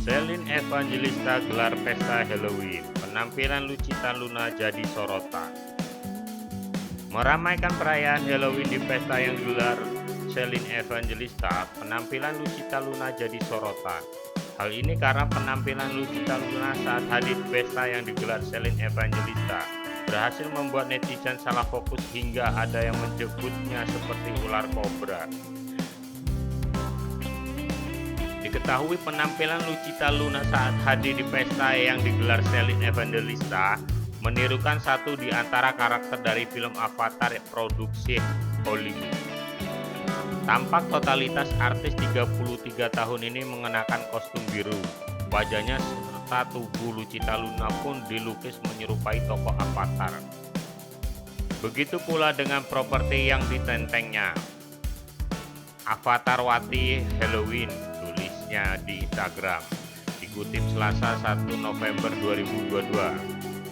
Celine Evangelista gelar pesta Halloween, penampilan Lucita Luna jadi sorotan. Meramaikan perayaan Halloween di pesta yang digelar Celine Evangelista, penampilan Lucita Luna jadi sorotan. Hal ini karena penampilan Lucita Luna saat hadir di pesta yang digelar Celine Evangelista berhasil membuat netizen salah fokus hingga ada yang menyebutnya seperti ular kobra. Diketahui penampilan Lucita Luna saat hadir di pesta yang digelar Celine Evangelista menirukan satu di antara karakter dari film Avatar produksi Hollywood. Tampak totalitas artis 33 tahun ini mengenakan kostum biru. Wajahnya serta tubuh Lucita Luna pun dilukis menyerupai tokoh Avatar. Begitu pula dengan properti yang ditentengnya. Avatarwati Halloween, tulisnya di Instagram, dikutip Selasa 1 November 2022.